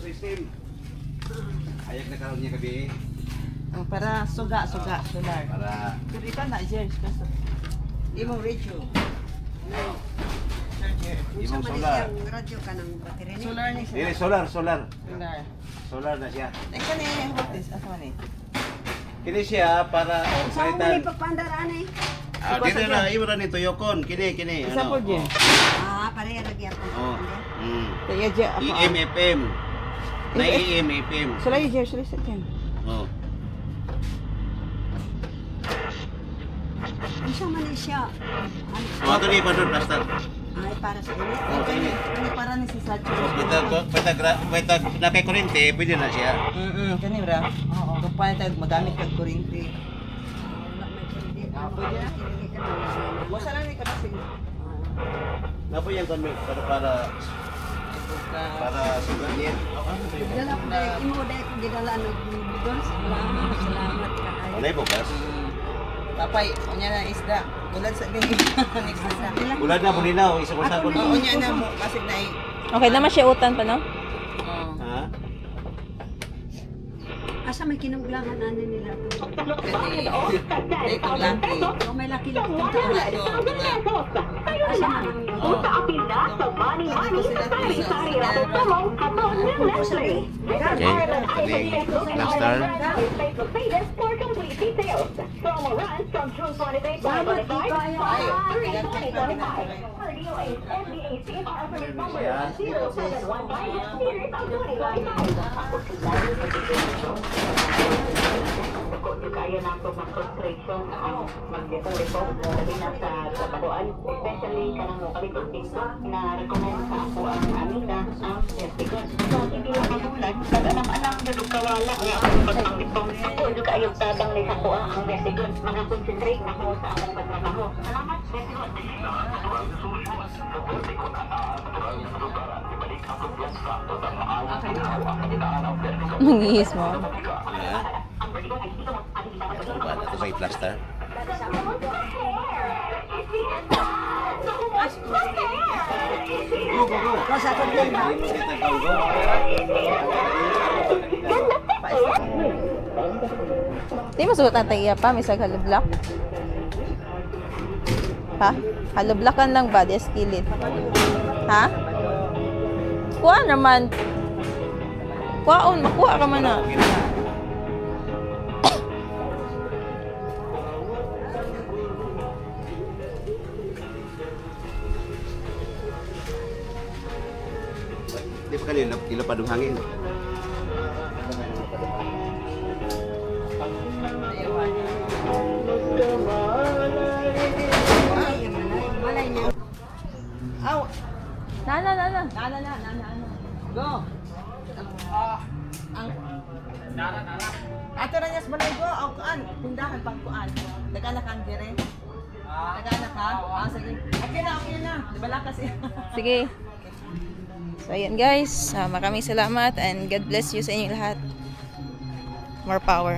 system. Ayak na karon niya gabi. Para suga solar. Para Pero ito na, Jerry. Imong radio. Charger. imong solar. Radyo ka ng battery ni. Solar ni Dili siya. solar. Solar. Solar na siya. Ika na yung hapis. Asa man eh. Kini siya para Sa mo palitan. ni papandaraan eh. Dito na imo ra ni tuyokon. Kini Isa po, Jer. Pareha lagi ako. Oh. Kaya Jer, ako. EM FM. Na EM FM. Solar yung Jer, solar sa dyan. Oh. Isa man ni siya. Mga to ni Padron Pastor. Ay, para sa init. Oh, kini. Kani para ni si Sacho. Pwede na kay kurente, pwede na siya. Kani bra. Oo. Kapal tayo magamit kag kuryente. Pwede na. Wasa lang ni kasi. Napo yan kami para suganin. Dala ko dahil imo dahil kung gidala ng bidon. Salamat ka. Wala bukas. Tapay, unya na isda. Bulad sa ding next isda. Ulad na bulinaw, isa ko sa ko. Unya na mo kasi na Okay naman siya utan pa, no? Ha? Asa may kinuglangan ano nila. Ito laki. O may laki lang punta ko. Asa man ang Punta apil na sa Money Money Sanitary at Tulong Katong Nursery. Blackstar. For complete details. Promo runs from June 23, 2025 to 2025. RDOH NBA CFR permit number 0719 series of 2025. Kung kaya na ito ng frustration ang mag-report sabi na sa trabahoan, especially kanang mo kami na recommend sa ako ang amina ang Vertigon. So, hindi lang kamulan, alam na kawala nga ang pagpangitong kung kayo tabang ni ako ang Vertigon. Mga concentrate na ko sa akong pagtrabaho. Salamat, Vertigon. Mangihis mo. Ba na to sa plaster? Kasi ako din ba? Di masuot ang taiya pa, misag haloblak. Ha? Haloblakan lang ba? Des kilid. Ha? Kuha naman. Kuhaon, makuha ka man na. Di pa kanila ilapad ng hangin. Malay niya. Aw, Na. na. Go. Ang Ato na niya sa balay go, aw kuan, tindahan pang kuan. Nagana kang dire. Nagana ka? Sige. Okay na. Di ba lakas eh? Sige. So, ayan guys. Maraming salamat and God bless you sa inyong lahat. More power.